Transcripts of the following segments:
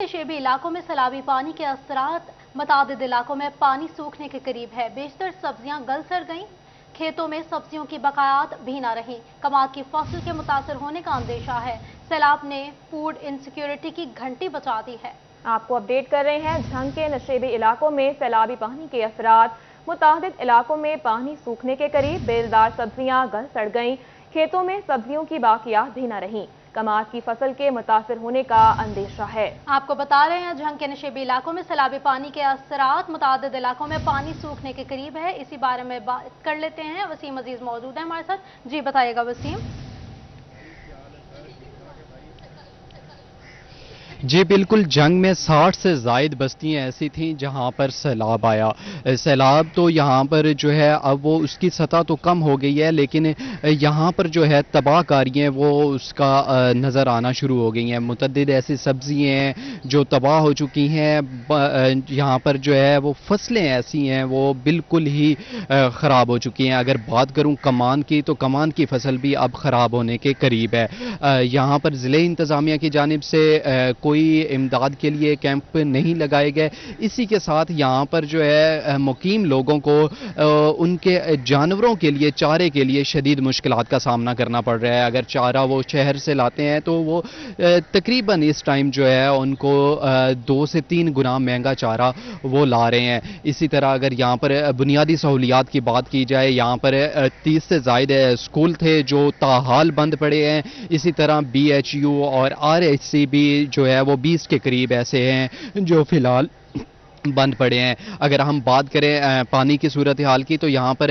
नशेबी इलाकों में सैलाबी पानी के असरात मुतादिद इलाकों में पानी सूखने के करीब है। बेशतर सब्जियां गल सड़ गईं, खेतों में सब्जियों की बकायात भी ना रहीं। कमाद की फसल के मुतासर होने का अंदेशा है। सैलाब ने फूड इनसिक्योरिटी की घंटी बजा दी है। आपको अपडेट कर रहे हैं। झंग के नशेबी इलाकों में सैलाबी पानी के असरात, मुतादिद इलाकों में पानी सूखने के करीब, बेलदार सब्जियां गल सड़ गईं, खेतों में सब्जियों की बाकियात भी न रहीं। कमाद की फसल के मुतासर होने का अंदेशा है। आपको बता रहे हैं, झंग के नशेबी इलाकों में सैलाबी पानी के असरात, मुतादिद इलाकों में पानी सूखने के करीब है। इसी बारे में बात कर लेते हैं। वसीम अजीज मौजूद है हमारे साथ। जी बताइएगा वसीम। जी बिल्कुल, जंग में 60 से ज़ायद बस्तियां ऐसी थीं जहां पर सैलाब आया। सैलाब तो यहां पर जो है अब वो उसकी सतह तो कम हो गई है, लेकिन यहां पर जो है तबाहकारी है वो उसका नज़र आना शुरू हो गई हैं। मुतअद्दिद ऐसी सब्जियां हैं जो तबाह हो चुकी हैं। यहां पर जो है वो फसलें ऐसी हैं वो बिल्कुल ही ख़राब हो चुकी हैं। अगर बात करूं कमान की, तो कमान की फसल भी अब ख़राब होने के करीब है। यहां पर ज़िले इंतज़ामिया की जानिब से कोई इमदाद के लिए कैंप नहीं लगाए गए। इसी के साथ यहाँ पर जो है मुकीम लोगों को उनके जानवरों के लिए, चारे के लिए शदीद मुश्किलात का सामना करना पड़ रहा है। अगर चारा वो शहर से लाते हैं तो वो तकरीबन इस टाइम जो है उनको 2 से 3 गुना महंगा चारा वो ला रहे हैं। इसी तरह अगर यहाँ पर बुनियादी सहूलियात की बात की जाए, यहाँ पर 30 से ज़ायद स्कूल थे जो ताहाल बंद पड़े हैं। इसी तरह BHU और RHC भी जो है वो 20 के करीब ऐसे हैं जो फिलहाल बंद पड़े हैं। अगर हम बात करें पानी की सूरत हाल की, तो यहाँ पर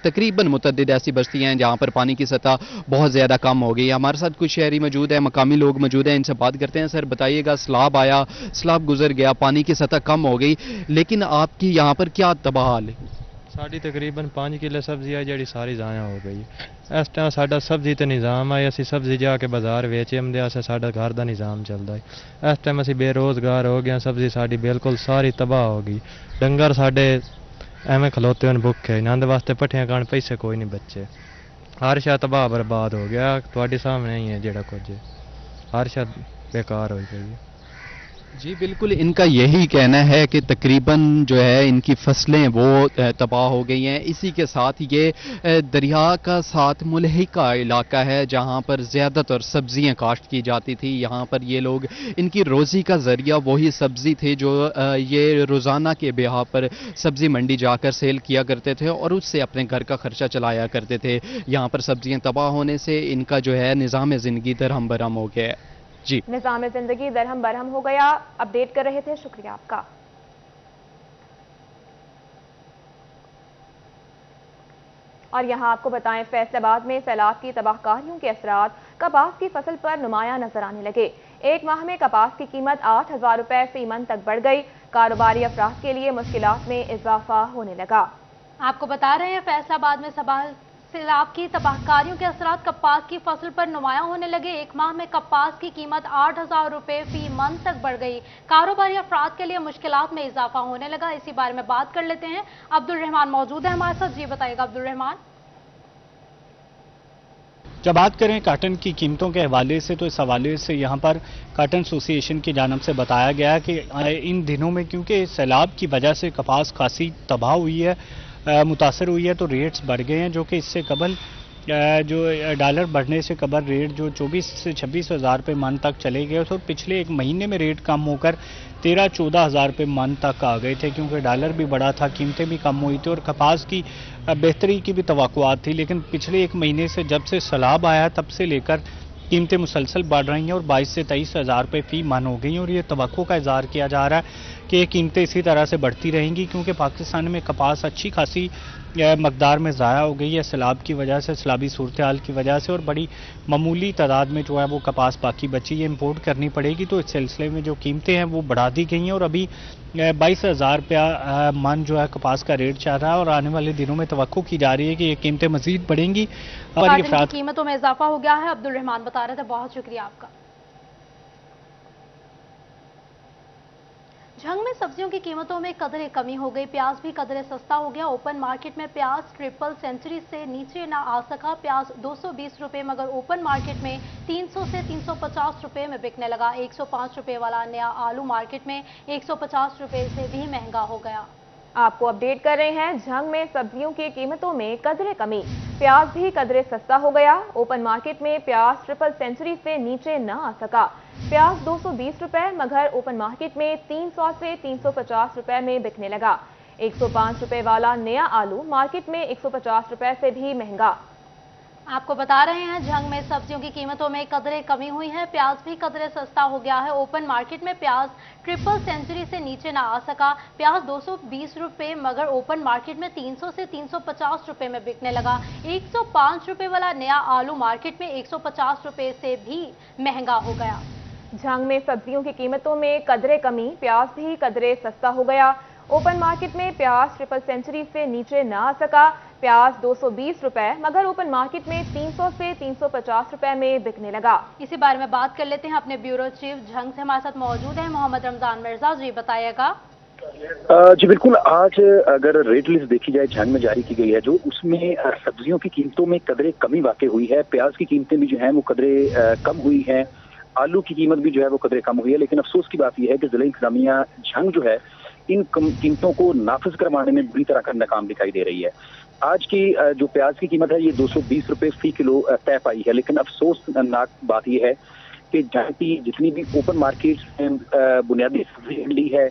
तकरीबन मुतअद्दिद ऐसी बस्तियां हैं जहाँ पर पानी की सतह बहुत ज़्यादा कम हो गई है। हमारे साथ कुछ शहरी मौजूद है, मकामी लोग मौजूद हैं, इनसे बात करते हैं। सर बताइएगा, सैलाब आया, सैलाब गुजर गया, पानी की सतह कम हो गई, लेकिन आपकी यहाँ पर क्या तबाहाल है? साड़ी तकरीबन 5 किलो सब्जी है जी सारी ज़ाया हो गई। इस टाइम साडा सब्जी तो निज़ाम है, असी सब्जी जाके बाजार वेच आंदे आ, साडा घर का निज़ाम चलता है। इस टाइम असी बेरोज़गार हो गए, सब्जी साड़ी बिल्कुल सारी तबाह हो गई। डंगर साडे एवं खलोते हुए भुखे, इन्होंने वास्ते पट्ठियां खाण पैसे कोई नहीं बच्चे। हर शा तबाह बर्बाद हो गया, तुहाडे सामने ही है जेड़ा कुछ, हर शा बेकार हो गई। जी बिल्कुल, इनका यही कहना है कि तकरीबन जो है इनकी फसलें वो तबाह हो गई हैं। इसी के साथ ये दरिया का साथ मुल्हिका इलाका है जहाँ पर ज़्यादातर सब्जियाँ काश्त की जाती थी। यहाँ पर ये लोग, इनकी रोज़ी का ज़रिया वही सब्ज़ी थे जो ये रोज़ाना के बिहा पर सब्ज़ी मंडी जाकर सेल किया करते थे और उससे अपने घर का खर्चा चलाया करते थे। यहाँ पर सब्जियाँ तबाह होने से इनका जो है निज़ाम ज़िंदगी दरहम बरहम हो गया है। जी, निज़ाम जिंदगी दरहम बरहम हो गया। अपडेट कर रहे थे, शुक्रिया आपका। और यहां आपको बताएं, फैसलाबाद में सैलाब की तबाहकारियों के असरात कपास की फसल पर नुमाया नजर आने लगे। एक माह में कपास की कीमत 8,000 रुपए फी मन तक बढ़ गई। कारोबारी अफराद के लिए मुश्किलात में इजाफा होने लगा। आपको बता रहे हैं, फैसलाबाद में सैलाब की तबाहकारियों के असरात कपास की फसल पर नुमाया होने लगे। एक माह में कपास की कीमत 8,000 रुपए फी मन तक बढ़ गई। कारोबारी अफराद के लिए मुश्किलात में इजाफा होने लगा। इसी बारे में बात कर लेते हैं। अब्दुल रहमान मौजूद है हमारे साथ। जी बताइएगा अब्दुल रहमान। जब बात करें काटन की कीमतों के हवाले से, तो इस हवाले से यहाँ पर काटन एसोसिएशन की जानब से बताया गया कि इन दिनों में क्योंकि सैलाब की वजह से कपास खासी तबाह हुई है, मुतासर हुई है, तो रेट्स बढ़ गए हैं, जो कि इससे कबल जो डॉलर बढ़ने से कबल रेट जो 24 से 26 हज़ार रुपये मन तक चले गए, तो पिछले एक महीने में रेट कम होकर 13-14 हज़ार रुपये मन तक आ गए थे, क्योंकि डॉलर भी बढ़ा था, कीमतें भी कम हुई थी और कपास की बेहतरी की भी तवक्कुआत थी। लेकिन पिछले एक महीने से जब से सैलाब आया तब से लेकर कीमतें मुसलसल बढ़ रही हैं और 22 से 23 हज़ार रुपये फी मन हो गई, और ये तवक्को का इज़हार किया जा रहा है कि ये कीमतें इसी तरह से बढ़ती रहेंगी, क्योंकि पाकिस्तान में कपास अच्छी खासी मकदार में ज़ाया हो गई है सैलाब की वजह से, सैलाबी सूरत हाल की वजह से, और बड़ी मामूली तादाद में जो है वो कपास बाकी बची है, इंपोर्ट करनी पड़ेगी। तो इस सिलसिले में जो कीमतें हैं वो बढ़ा दी गई हैं और अभी 22,000 रुपया मन जो है कपास का रेट चल रहा है और आने वाले दिनों में तवक्को की जा रही है कि ये कीमतें मजीद बढ़ेंगी और ये कीमतों में इजाफा हो गया है। अब्दुल रहमान बता रहे थे, बहुत शुक्रिया आपका। झंग में सब्जियों की कीमतों में कदरे कमी हो गई। प्याज भी कदरे सस्ता हो गया। ओपन मार्केट में प्याज ट्रिपल सेंचुरी से नीचे ना आ सका। प्याज 220 रुपए मगर ओपन मार्केट में 300 से 350 रुपए में बिकने लगा। 105 रुपए वाला नया आलू मार्केट में 150 रुपए से भी महंगा हो गया। आपको अपडेट कर रहे हैं, झंग में सब्जियों की कीमतों में कदरे कमी। प्याज भी कदरे सस्ता हो गया। ओपन मार्केट में प्याज ट्रिपल सेंचुरी से नीचे न आ सका। प्याज 220 रुपए मगर ओपन मार्केट में 300 से 350 रुपए में बिकने लगा। 105 रुपए वाला नया आलू मार्केट में 150 रुपए से भी महंगा। आपको बता रहे हैं, झंग में सब्जियों की कीमतों में कदरे कमी हुई है। प्याज भी कदरे सस्ता हो गया है। ओपन मार्केट में प्याज ट्रिपल सेंचुरी से नीचे ना आ सका। प्याज 220 रुपए मगर ओपन मार्केट में 300 से 350 रुपए में बिकने लगा। 105 रुपए वाला नया आलू मार्केट में 150 रुपए से भी महंगा हो गया। झंग में सब्जियों की कीमतों में कदरे कमी। प्याज भी कदरे सस्ता हो गया। ओपन मार्केट में प्याज ट्रिपल सेंचुरी से नीचे न आ सका। प्याज 220 रुपए मगर ओपन मार्केट में 300 से 350 रुपए में बिकने लगा। इसी बारे में बात कर लेते हैं, अपने ब्यूरो चीफ झंग से हमारे साथ मौजूद है मोहम्मद रमजान मिर्जा। जी बताइएगा। जी बिल्कुल, आज अगर रेट लिस्ट देखी जाए झंग में जारी की गई है जो, उसमें सब्जियों की कीमतों में कदरे कमी वाकई हुई है। प्याज की कीमतें भी जो है वो कदरे कम हुई है। आलू की कीमत भी जो है वो कदरे कम हुई है। लेकिन अफसोस की बात यह है कि जिला इंतजामिया झंग जो है इन कीमतों को नाफिज करवाने में बुरी तरह का नाकाम दिखाई दे रही है। आज की जो प्याज की कीमत है ये 220 रुपए फी किलो तय पाई है। लेकिन अफसोसनाक बात यह है कि जहाँ की जितनी भी ओपन मार्केट में बुनियादी सब्जी मंडी है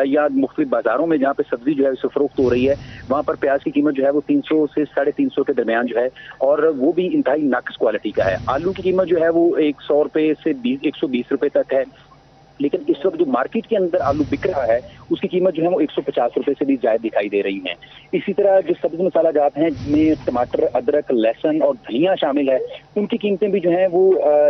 या मुख्तलिफ बाजारों में जहाँ पे सब्जी जो है उसे फरोख्त हो रही है, वहाँ पर प्याज की कीमत जो है वो 300 से 350 के दरमियान जो है, और वो भी इंतहाई नाकिस क्वालिटी का है। आलू की कीमत जो है वो 100 रुपए से 120 रुपए तक है। लेकिन इस वक्त जो मार्केट के अंदर आलू बिक रहा है उसकी कीमत जो है वो 150 रुपए से भी ज्यादा दिखाई दे रही है। इसी तरह जो सब्जी मसाला जात हैं जिनमें टमाटर, अदरक, लहसुन और धनिया शामिल है, उनकी कीमतें भी जो हैं वो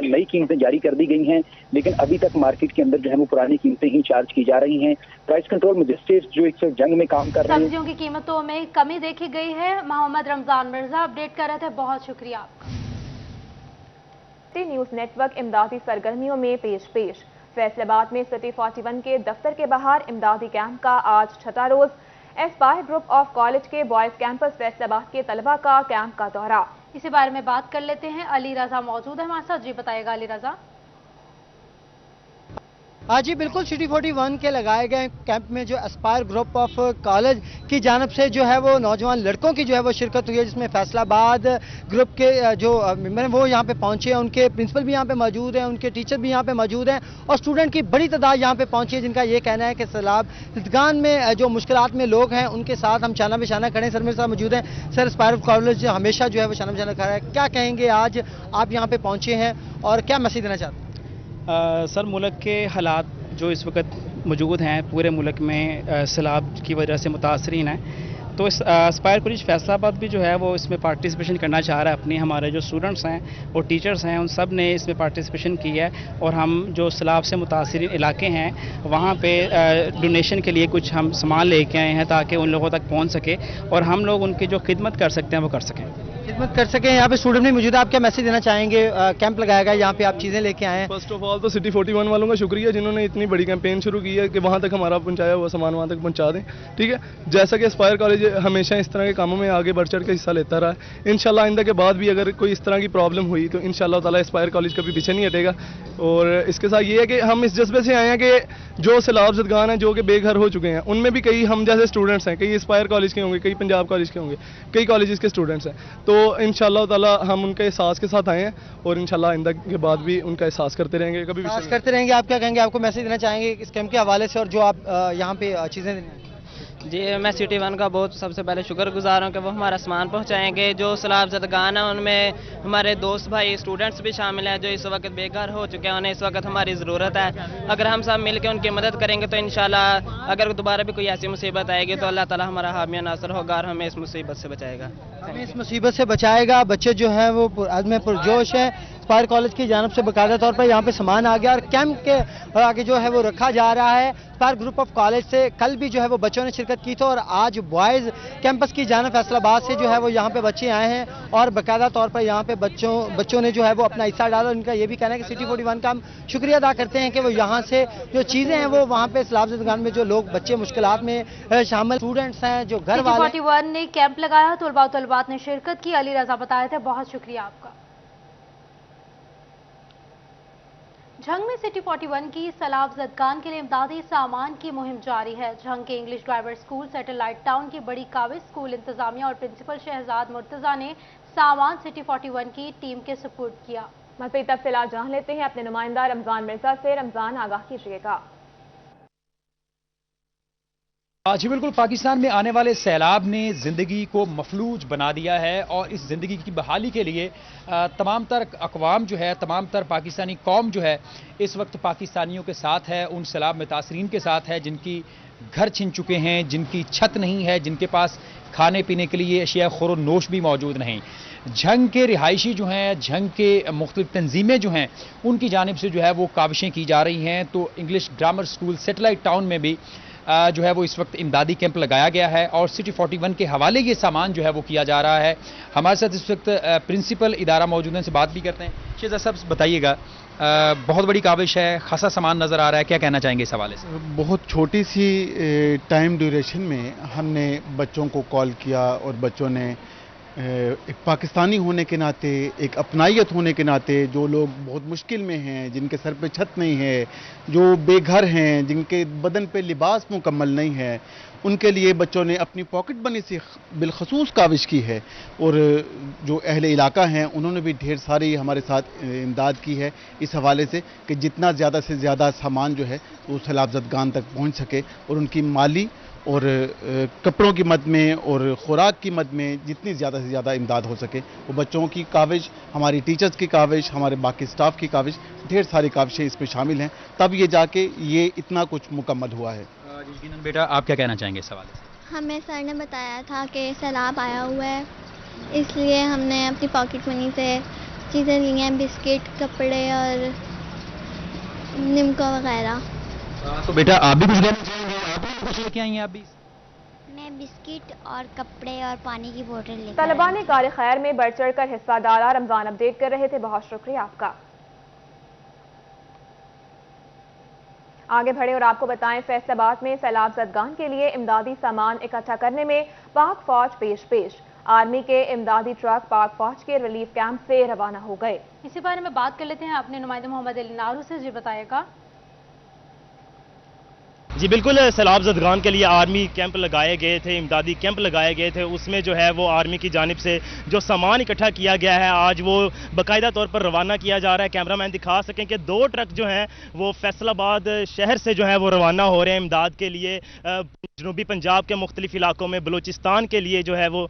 नई कीमतें जारी कर दी गई हैं। लेकिन अभी तक मार्केट के अंदर जो है वो पुरानी कीमतें ही चार्ज की जा रही हैं। प्राइस कंट्रोल मजिस्ट्रेट जो एक जंग में काम कर रहे हैं। सब्जियों की कीमतों में कमी देखी गई है। मोहम्मद रमजान मिर्जा अपडेट कर रहे थे, बहुत शुक्रिया आपका। न्यूज नेटवर्क इमदादी सरगर्मियों में पेश। फैसलाबाद में सिटी 41 के दफ्तर के बाहर इमदादी कैंप का आज छठा रोज। एस्पायर ग्रुप ऑफ कॉलेज के बॉयज कैंपस फैसलाबाद के तलबा का कैंप का दौरा। इसी बारे में बात कर लेते हैं, अली रजा मौजूद है हमारे साथ। जी बताइएगा अली रजा। हाँ जी बिल्कुल, सिटी 41 के लगाए गए कैंप में जो एस्पायर ग्रुप ऑफ कॉलेज की जानब से जो है वो नौजवान लड़कों की जो है वो शिरकत हुई है, जिसमें फैसलाबाद ग्रुप के जो मेंबर वो यहाँ पे पहुंचे हैं, उनके प्रिंसिपल भी यहाँ पे मौजूद हैं, उनके टीचर भी यहाँ पे मौजूद हैं और स्टूडेंट की बड़ी तादाद यहाँ पे पहुंची है, जिनका ये कहना है कि सैलाब जिदगान में जो मुश्किलात में लोग हैं उनके साथ हम शाना बिशाना खड़े हैं। सर मेरे साथ मौजूद हैं। सर एस्पायर कॉलेज हमेशा जो है वो शाना बिशाना खड़ा है, क्या कहेंगे आज आप यहाँ पे पहुँचे हैं और क्या मैसेज देना चाहते हैं? सर मुल्क के हालात जो इस वक्त मौजूद हैं पूरे मुल्क में सैलाब की वजह से मुतासरीन हैं, तो इस एस्पायर कॉलेज फैसलाबाद भी जो है वो इसमें पार्टिसिपेशन करना चाह रहा है। अपने हमारे जो स्टूडेंट्स हैं और टीचर्स हैं उन सब ने इसमें पार्टिसिपेशन की है और हम जो सैलाब से मुतासरीन इलाके हैं वहाँ पे डोनेशन के लिए कुछ हम सामान लेके आए हैं ताकि उन लोगों तक पहुँच सके और हम लोग उनकी जो खिदमत कर सकते हैं वो कर सकें, खिदमत कर सकें। यहाँ पे स्टूडेंट भी मौजूद है, आप क्या मैसेज देना चाहेंगे? कैंप लगाया गया, यहाँ पे आप चीज़ें लेके आए हैं। फर्स्ट ऑफ ऑल तो सिटी 41 वालों का शुक्रिया जिन्होंने इतनी बड़ी कैंपेन शुरू की है कि वहाँ तक हमारा पहुँचाया हुआ सामान वहाँ तक पहुँचा दें। ठीक है, जैसा कि एस्पायर कॉलेज हमेशा इस तरह के कामों में आगे बढ़ चढ़ के हिस्सा लेता रहा है। इंशाल्लाह आइंदा के बाद भी अगर कोई इस तरह की प्रॉब्लम हुई तो इंशाल्लाह ताला एस्पायर कॉलेज कभी पीछे नहीं हटेगा। और इसके साथ ये है कि हम इस जज्बे से आए हैं कि जो सैलाब ज़दगान हैं जो कि बेघर हो चुके हैं, उनमें भी कई हम जैसे स्टूडेंट्स हैं, कई एस्पायर कॉलेज के होंगे, कई पंजाब कॉलेज के होंगे, कई कॉलेजेस के स्टूडेंट्स हैं। तो इंशाल्लाह ताला हम उनके एहसास के साथ आए हैं और इंशाल्लाह आइंदा के बाद भी उनका एहसास करते रहेंगे, कभी एहसास करते रहेंगे। आप क्या कहेंगे, आपको मैसेज देना चाहेंगे इस कैंप के हवाले से और जो आप यहाँ पे चीज़ें देने? जी मैं सिटी 1 का बहुत सबसे पहले शुक्रगुजार हूँ कि वो हमारा सामान पहुँचाएंगे। जो सैलाब ज़दगान है उनमें हमारे दोस्त भाई स्टूडेंट्स भी शामिल हैं जो इस वक्त बेघर हो चुके हैं, उन्हें इस वक्त हमारी ज़रूरत है। अगर हम सब मिल के उनकी मदद करेंगे तो इंशाल्लाह अगर दोबारा भी कोई ऐसी मुसीबत आएगी तो अल्लाह ताला हमारा हामिया नासर होगा और हमें इस मुसीबत से बचाएगा। हमें इस मुसीबत से बचाएगा। बच्चे जो हैं वो आदमी पुरजोश है, एस्पायर कॉलेज की जानब से बाकायदा तौर पर यहाँ पे सामान आ गया और कैंप के आगे जो है वो रखा जा रहा है। एस्पायर ग्रुप ऑफ कॉलेज से कल भी जो है वो बच्चों ने शिरकत की थी और आज बॉयज़ कैंपस की जानब फैसलाबाद से जो है वो यहाँ पे बच्चे आए हैं और बाकायदा तौर पर यहाँ पे बच्चों ने जो है वो अपना हिस्सा डाला। उनका ये भी कहना है कि सिटी 41 का हम शुक्रिया अदा करते हैं कि वो यहाँ से जो चीज़ें हैं वो वहाँ पे सैलाब ज़दगान में जो लोग बच्चे मुश्किलात में शामिल स्टूडेंट्स हैं जो घर वाले 41 ने कैंप लगाया, तलबा तलबात ने शिरकत की। अली रजा बताए थे, बहुत शुक्रिया आपका। झंग में सिटी 41 की सैलाब ज़दगान के लिए इमदादी सामान की मुहिम जारी है। झंग के English driver school, satellite town की बड़ी काविज स्कूल इंतजामिया और प्रिंसिपल शहजाद मुर्तजा ने सामान सिटी 41 की टीम के सुपुर्द किया। मज़ीद तफसीलात जान लेते हैं अपने नुमाइंदा रमजान मिर्जा से। रमजान, आगाह कीजिएगा। जी बिल्कुल, पाकिस्तान में आने वाले सैलाब ने ज़िंदगी को मफलूज बना दिया है और इस ज़िंदगी की बहाली के लिए तमाम तर अक़वाम जो है, तमाम तर पाकिस्तानी कौम जो है इस वक्त पाकिस्तानियों के साथ है, उन सैलाब मुतासरीन के साथ है जिनकी घर छिन चुके हैं, जिनकी छत नहीं है, जिनके पास खाने पीने के लिए अशिया खुर नोश भी मौजूद नहीं। झंग के रिहायशी जो हैं, झंग के मुख्तलिफ तंजीमें जो हैं, उनकी जानिब से जो है वो काविशें की जा रही हैं। तो English grammar school satellite town में भी जो है वो इस वक्त इमदादी कैंप लगाया गया है और सिटी 41 के हवाले ये सामान जो है वो किया जा रहा है। हमारे साथ इस वक्त प्रिंसिपल इदारा मौजूद हैं, से बात भी करते हैं। शेजा साहब बताइएगा, बहुत बड़ी काविश है, खासा सामान नज़र आ रहा है, क्या कहना चाहेंगे इस हवाले से? बहुत छोटी सी टाइम ड्यूरेशन में हमने बच्चों को कॉल किया और बच्चों ने एक पाकिस्तानी होने के नाते, एक अपनाइयत होने के नाते, जो लोग बहुत मुश्किल में हैं, जिनके सर पे छत नहीं है, जो बेघर हैं, जिनके बदन पे लिबास मुकम्मल नहीं है, उनके लिए बच्चों ने अपनी पॉकेट मनी से बिलखसूस काविश की है। और जो अहले इलाका हैं उन्होंने भी ढेर सारी हमारे साथ इमदाद की है इस हवाले से कि जितना ज़्यादा से ज़्यादा सामान जो है वो सैलाब ज़दगान तक पहुँच सके और उनकी माली और कपड़ों की मद में और खुराक की मद में जितनी ज़्यादा से ज़्यादा इमदाद हो सके। वो बच्चों की काविश, हमारी टीचर्स की काविश, हमारे बाकी स्टाफ की काविश, ढेर सारी काविशें इसमें शामिल हैं, तब ये जाके ये इतना कुछ मुकम्मल हुआ है। यकीनन बेटा, आप क्या कहना चाहेंगे इस सवाल से? हमें सर ने बताया था कि सैलाब आया हुआ है, इसलिए हमने अपनी पॉकेट मनी से चीज़ें ली हैं, बिस्किट, कपड़े और निमको वगैरह। तो बेटा आप भी कुछ लेना चाहेंगे? आप भी कुछ लेके आई हैं? आप भी? मैं बिस्किट और कपड़े और पानी की बोतल लेकर। तलबा ने कार खैर में बढ़ चढ़ कर हिस्सा डाला। रमजान अपडेट कर रहे थे, बहुत शुक्रिया आपका। आगे बढ़े और आपको बताएं, फैसलाबाद में सैलाब ज़दगान के लिए इमदादी सामान इकट्ठा करने में पाक फौज पेश। आर्मी के इमदादी ट्रक पाक फौज के रिलीफ कैंप से रवाना हो गए। इसी बारे में बात कर लेते हैं अपने नुमाइंदे मोहम्मद अली नारू से। जी बताइएगा। जी बिल्कुल, सैलाब ज़दगान के लिए आर्मी कैंप लगाए गए थे, इमदादी कैंप लगाए गए थे। उसमें जो है वो आर्मी की जानिब से जो सामान इकट्ठा किया गया है आज वो बाकायदा तौर पर रवाना किया जा रहा है। कैमरामैन दिखा सकें कि 2 ट्रक जो हैं वो फैसलाबाद शहर से जो है वो रवाना हो रहे हैं इमदाद के लिए। जनूबी पंजाब के मुख्तलिफ इलाकों में, बलूचिस्तान के लिए जो है वो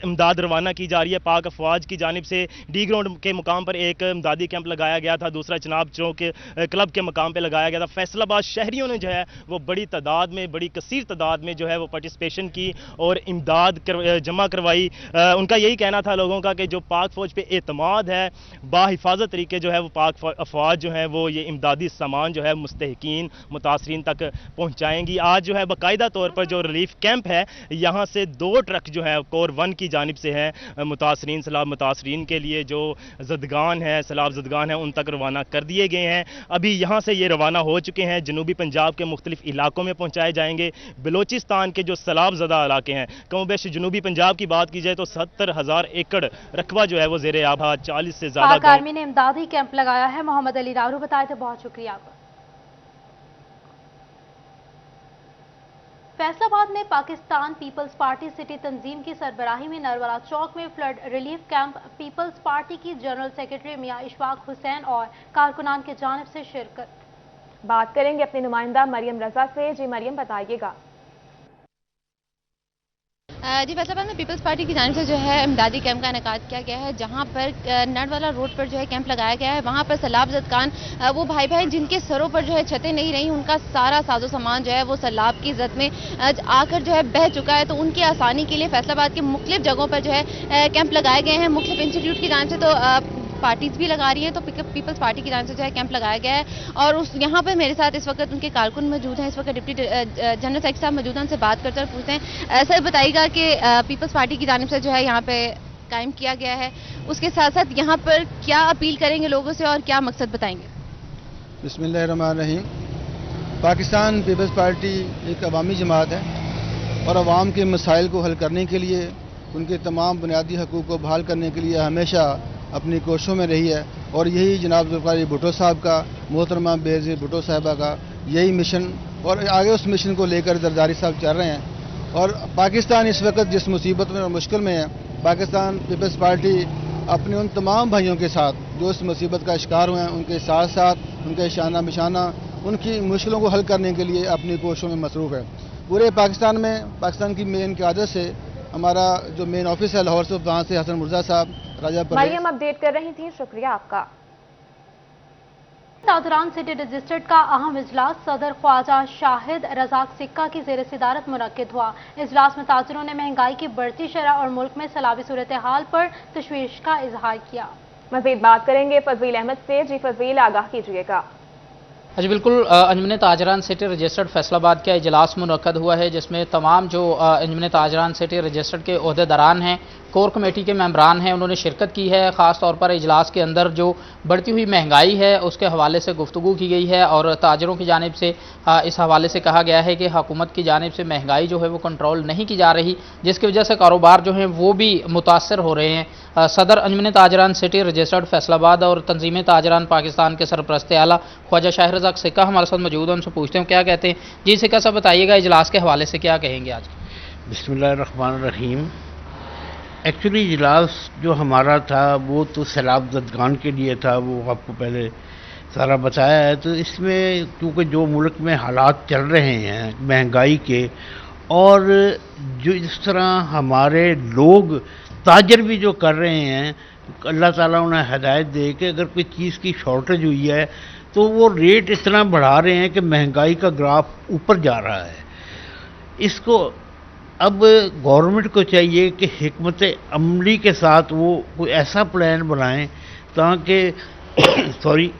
इमदाद रवाना की जा रही है। पाक अफवाज की जानिब से डी ग्राउंड के मुकाम पर एक इमदादी कैंप लगाया गया था, दूसरा चनाब चौक क्लब के मुकाम पर लगाया गया था। फैसलाबाद शहरियों ने जो है वो बड़ी तादाद में, बड़ी कसीर तादाद में जो है वो पार्टिसिपेशन की और इमदाद जमा करवाई। उनका यही कहना था लोगों का कि जो पाक फौज पे एतमाद है, बाहिफाजत तरीके जो है वो पाक अफवाज जो है वो ये इमदादी सामान जो है मुस्तहिकीन, मुतासरीन तक पहुँचाएंगी। आज जो है बाकायदा तौर पर जो रिलीफ कैंप है यहाँ से 2 ट्रक जो है कोर 1 की जानिब से है मुतासरीन, सैलाब मुतासरीन के लिए जो ज़दगान है, सैलाब ज़दगान है, उन तक रवाना कर दिए गए हैं। अभी यहाँ से ये रवाना हो चुके हैं, जनूबी पंजाब के मुख्तलिफ इलाकों में पहुँचाए जाएंगे। बलोचिस्तान के जो सैलाब ज़दा इलाके हैं, कम बेश जनूबी पंजाब की बात की जाए तो 70,000 एकड़ रकबा जो है वो ज़ेरे आबा, 40 से ज़्यादा आर्मी ने इमदादी कैंप लगाया है। मोहम्मद अली नारू बताए थे, बहुत शुक्रिया आपका। फैसलाबाद में पाकिस्तान पीपल्स पार्टी सिटी तंजीम की सरबराही में नरवाला चौक में flood relief camp Peoples Party की जनरल सेक्रेटरी मियां इशफाक हुसैन और कारकुनान की जानिब से शिरकत। बात करेंगे अपने नुमाइंदा मरियम रजा से। जी मरियम बताइएगा। जी फैसलाबाद में पीपल्स पार्टी की जानिब से जो है इमदादी कैंप का इनेकाद किया गया है, जहां पर नरवाला रोड पर जो है कैंप लगाया गया है। वहां पर सैलाब ज़दगान वो भाई जिनके सरों पर जो है छतें नहीं रही, उनका सारा साजो सामान जो है वो सैलाब की जद में आकर जो है बह चुका है। तो उनकी आसानी के लिए फैसलाबाद के मुख्तलिफ जगहों पर जो है कैंप लगाए गए हैं। मुख्तलिफ इंस्टीट्यूट की जानिब से तो पार्टीज भी लगा रही हैं, तो पीपल्स पार्टी की जानिब से जो है कैंप लगाया गया है। और यहाँ पर मेरे साथ इस वक्त उनके कारकुन मौजूद हैं, इस वक्त डिप्टी जनरल सेक्रेटरी साहब मौजूद हैं, उनसे बात करते हैं और पूछते हैं। सर बताइएगा कि पीपल्स पार्टी की जानिब से जो है यहाँ पे कायम किया गया है, उसके साथ साथ यहाँ पर क्या अपील करेंगे लोगों से और क्या मकसद बताएंगे? बिस्मिल्लाहिर्रहमानिर्रहीम। पाकिस्तान पीपल्स पार्टी एक अवामी जमात है और अवाम के मसाइल को हल करने के लिए, उनके तमाम बुनियादी हकूक़ को बहाल करने के लिए हमेशा अपनी कोशिशों में रही है। और यही जनाब ज़ुल्फ़िकार भुट्टो साहब का, मोहतरमा बेनज़ीर भुट्टो साहिबा का यही मिशन, और आगे उस मिशन को लेकर जरदारी साहब चल रहे हैं। और पाकिस्तान इस वक्त जिस मुसीबत में और मुश्किल में है, पाकिस्तान पीपल्स पार्टी अपने उन तमाम भाइयों के साथ जो इस मुसीबत का शिकार हुए हैं, उनके साथ साथ उनके शाना बिशाना उनकी मुश्किलों को हल करने के लिए अपनी कोशिशों में मसरूफ़ है। पूरे पाकिस्तान में पाकिस्तान की मेन क़यादत से हमारा जो मेन ऑफिस है लाहौर से, वहाँ से हसन मुर्जा साहब, राजा मरियम अपडेट कर रही थी, शुक्रिया आपका। ताजरान सिटी रजिस्टर्ड का अहम इजलास सदर ख्वाजा शाहिद रजाक सिक्का की ज़ेर सदारत मुनक्किद हुआ। इजलास में ताजरों ने महंगाई की बढ़ती शरह और मुल्क में सैलाबी सूरत हाल पर तशवीश का इजहार किया। मज़ीद बात करेंगे फजील अहमद से। जी फजील, आगाह कीजिएगा। जी बिल्कुल, अंजुमन ताजरान सिटी रजिस्टर्ड फैसलाबाद का इजलास मुनक्कद हुआ है, जिसमें तमाम जो अंजुमन ताजरान सिटी रजिस्टर्ड के ओहदेदारान हैं, कोर कमेटी के मेंबरान हैं, उन्होंने शिरकत की है। ख़ास तौर पर इजलास के अंदर जो बढ़ती हुई महंगाई है उसके हवाले से गुफ्तगू की गई है और ताजरों की जानिब से इस हवाले से कहा गया है कि हुकूमत की जानिब से महंगाई जो है वो कंट्रोल नहीं की जा रही, जिसकी वजह से कारोबार जो हैं वो भी मुतासर हो रहे हैं। सदर अंजुमन ताजरान सिटी रजिस्टर्ड फैसलाबाद और तंजीम ताजरान पाकिस्तान के सरपरस्त आला ख्वाजा शाहिद रज़ाक सिक्का हमारे साथ मौजूद हैं, उनसे पूछते हैं क्या कहते हैं। जी सिक्का साहब बताइएगा, इजलास के हवाले से क्या कहेंगे आज? बिस्मिल्लाहिर्रहमानिर्रहीम। एक्चुअली इजलास जो हमारा था वो तो सैलाब ज़दगान के लिए था, वो आपको पहले सारा बताया है। तो इसमें क्योंकि जो मुल्क में हालात चल रहे हैं महंगाई के, और जो इस तरह हमारे लोग ताजर भी जो कर रहे हैं, अल्लाह ताला उन्हें हिदायत दे कि अगर कोई चीज़ की शॉर्टेज हुई है तो वो रेट इतना बढ़ा रहे हैं कि महंगाई का ग्राफ ऊपर जा रहा है। इसको अब गवर्नमेंट को चाहिए कि हिकमत अमली के साथ वो कोई ऐसा प्लान बनाएं ताकि सॉरी,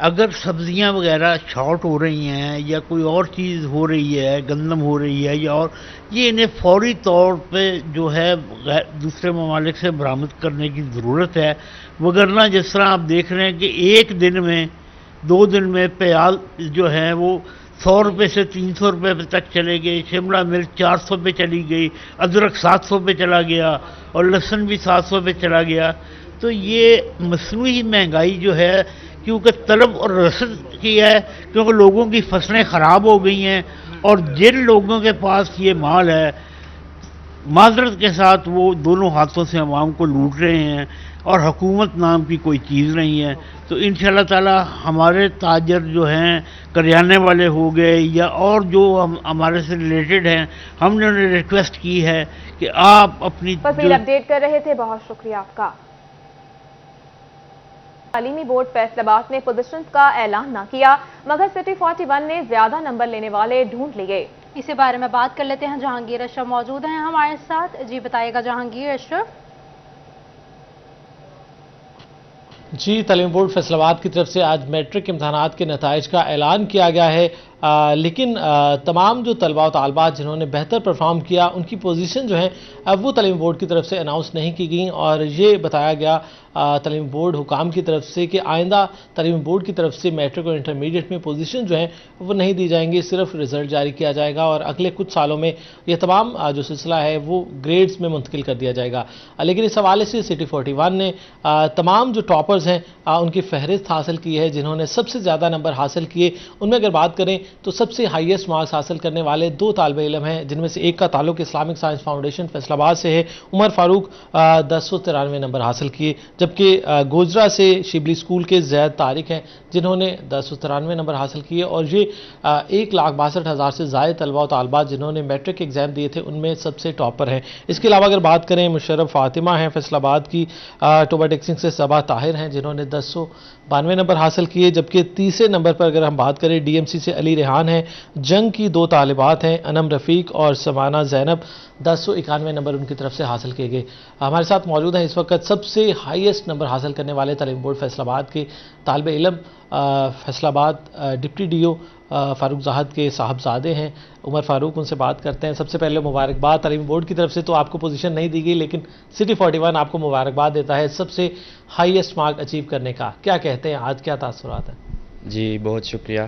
अगर सब्जियां वगैरह शॉर्ट हो रही हैं या कोई और चीज़ हो रही है, गंदम हो रही है या और, ये इन्हें फौरी तौर पे जो है दूसरे ममालिक से बरामद करने की ज़रूरत है। वगरना जिस तरह आप देख रहे हैं कि एक दिन में 2 दिन में प्याज जो है वो 100 रुपये से 300 रुपये तक चले गए, शिमला मिर्च 400 पे चली गई, अदरक 700 पे चला गया और लहसुन भी 700 पे चला गया। तो ये मसनूई महंगाई जो है क्योंकि तलब और रसद की है, क्योंकि लोगों की फसलें ख़राब हो गई हैं और जिन लोगों के पास ये माल है माजरत के साथ वो दोनों हाथों से अवाम को लूट रहे हैं और हुकूमत नाम की कोई चीज़ नहीं है। तो इंशाअल्लाह ताला हमारे ताजर जो हैं, करियाने वाले हो गए या और जो हमारे से रिलेटेड हैं, हमने उन्हें रिक्वेस्ट की है कि आप अपनी अपडेट कर रहे थे, बहुत शुक्रिया आपका। तालीमी बोर्ड फैसलाबाद ने पोजीशंस का ऐलान न किया, मगर सिटी 41 ने ज्यादा नंबर लेने वाले ढूंढ लिए। इसी बारे में बात कर लेते हैं, जहांगीर अशरफ मौजूद हैं हमारे साथ। जी बताइएगा जहांगीर अशरफ। जी, तालीमी बोर्ड फैसलाबाद की तरफ से आज मैट्रिक इम्तहानात के नताइज का ऐलान किया गया है, लेकिन तमाम जो तलबा और तालबात जिन्होंने बेहतर परफॉर्म किया उनकी पोजीशन जो है वो तालीमी बोर्ड की तरफ से अनाउंस नहीं की गई और ये बताया गया तालीमी बोर्ड हुकाम की तरफ से कि आइंदा तालीमी बोर्ड की तरफ से मैट्रिक और इंटरमीडिएट में पोजीशन जो है वो नहीं दी जाएंगी, सिर्फ रिजल्ट जारी किया जाएगा और अगले कुछ सालों में ये तमाम जो सिलसिला है वो ग्रेड्स में मुंतकिल कर दिया जाएगा। लेकिन इस हवाले से सिटी 41 ने तमाम जो टॉपर्स हैं उनकी फहरिस्त हासिल की है, जिन्होंने सबसे ज़्यादा नंबर हासिल किए। उनमें अगर बात करें तो सबसे हाईएस्ट मार्क्स हासिल करने वाले 2 तालिबे इल्म हैं, जिनमें से एक का ताल्लुक इस्लामिक साइंस फाउंडेशन फैसलाबाद से है। उमर फारूक 1093 नंबर हासिल किए, जबकि गोजरा से शिबली स्कूल के जैद तारिक हैं जिन्होंने 1093 नंबर हासिल किए और ये 1,62,000 से ज़ायद तलबा और तालबात जिन्होंने मैट्रिक एग्जाम दिए थे उनमें सबसे टॉपर हैं। इसके अलावा अगर बात करें मुशर्रफ फातिमा हैं फैसलाबाद की, टोबा टेक्सिंग से सबा ताहिर हैं जिन्होंने 1092 नंबर हासिल किए, जबकि तीसरे नंबर पर अगर हम बात करें डीएमसी से अली रेहान हैं। जंग की 2 तालिबात हैं, अनम रफ़ीक और समाना ज़ैनब। 1091 नंबर उनकी तरफ से हासिल किए गए। हमारे साथ मौजूद हैं इस वक्त सबसे हाईएस्ट नंबर हासिल करने वाले तालीम बोर्ड फैसलाबाद के तालिब इल्म, फैसलाबाद डिप्टी DO फारूक ज़ाहद के साहबजादे हैं उमर फारूक। उनसे बात करते हैं। सबसे पहले मुबारकबाद, तालीम बोर्ड की तरफ से तो आपको पोजीशन नहीं दी गई, लेकिन सिटी 41 आपको मुबारकबाद देता है सबसे हाईएस्ट मार्क अचीव करने का। क्या कहते हैं, आज क्या तासुरात है? जी बहुत शुक्रिया।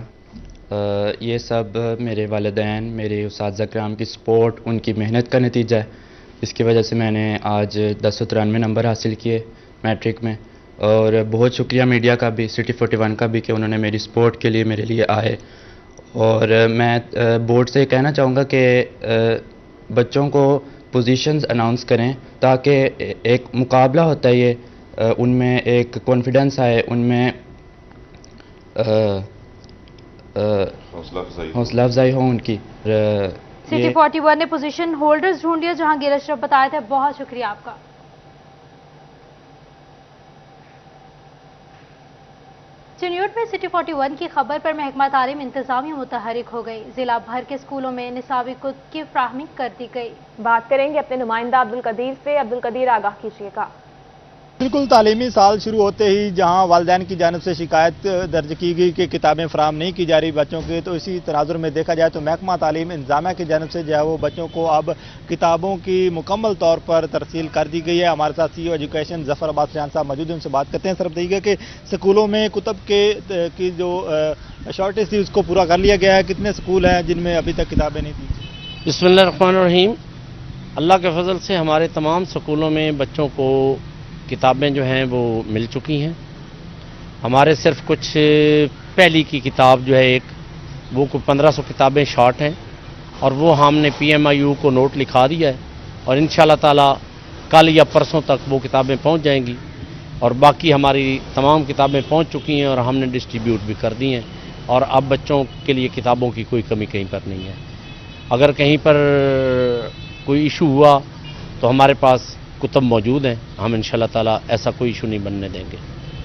ये सब मेरे वालिदैन, मेरे उस्ताद कराम की सपोर्ट, उनकी मेहनत का नतीजा है। इसकी वजह से मैंने आज 1093 नंबर हासिल किए मैट्रिक में। और बहुत शुक्रिया मीडिया का भी, सिटी 41 का भी, कि उन्होंने मेरी सपोर्ट के लिए मेरे लिए आए। और मैं बोर्ड से कहना चाहूँगा कि बच्चों को पोजीशंस अनाउंस करें ताकि एक मुकाबला होता है, ये उनमें एक कॉन्फिडेंस आए, उनमें हौसला अफजाई हो उनकी। सिटी 41 ने पोजीशन होल्डर्स ढूंढ लिया, जहांगीर अशरफ बताए थे। बहुत शुक्रिया आपका। चिन्यूट में सिटी 41 की खबर पर महकमा तालीम इंतजामिया मुतहरिक हो गई। जिला भर के स्कूलों में निसाबी कुतुब की फ्राहमी कर दी गई। बात करेंगे अपने नुमाइंदा अब्दुल कदीर से। अब्दुल कदीर, आगाह कीजिएगा। बिल्कुल, तालीमी साल शुरू होते ही जहां वालिदैन की जानिब से शिकायत दर्ज की गई कि किताबें फराहम नहीं की जा रही बच्चों के, तो इसी तनाजुर में देखा जाए तो महकमा तालीम इंतजामिया की जानिब से जो है वो बच्चों को अब किताबों की मुकम्मल तौर पर तरसील कर दी गई है। हमारे साथ CEO एजुकेशन ज़फ़र अब्बास रियान साहब मौजूद हैं, उनसे बात करते हैं। सर बताइएगा कि स्कूलों में कुतुब की जो शॉर्टेज थी उसको पूरा कर लिया गया है? कितने स्कूल हैं जिनमें अभी तक किताबें नहीं थी? बिस्मिल्लाहिर्रहमानिर्रहीम। अल्लाह के फजल से हमारे तमाम स्कूलों में बच्चों को किताबें जो हैं वो मिल चुकी हैं। हमारे सिर्फ कुछ पहली की किताब जो है एक, वो कुछ 1500 किताबें शॉर्ट हैं और वो हमने PMIU को नोट लिखा दिया है और इंशाल्लाह ताला कल या परसों तक वो किताबें पहुंच जाएंगी। और बाकी हमारी तमाम किताबें पहुंच चुकी हैं और हमने डिस्ट्रीब्यूट भी कर दी हैं। और अब बच्चों के लिए किताबों की कोई कमी कहीं पर नहीं है। अगर कहीं पर कोई इशू हुआ तो हमारे पास कुतुब मौजूद हैं, हम इंशाल्लाह ताला ऐसा कोई इशू नहीं बनने देंगे।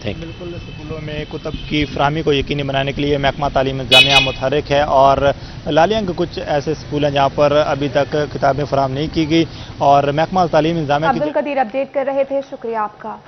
Thank you. बिल्कुल, स्कूलों में कुतुब की फराहमी को यकीनी बनाने के लिए महकमा तालीम इंतजामिया मुतहरिक है और लालिया के कुछ ऐसे स्कूल हैं जहाँ पर अभी तक किताबें फराहम नहीं की गई और महकमा तालीम इंतजामिया अब्दुल कदीर अपडेट कर रहे थे। शुक्रिया आपका।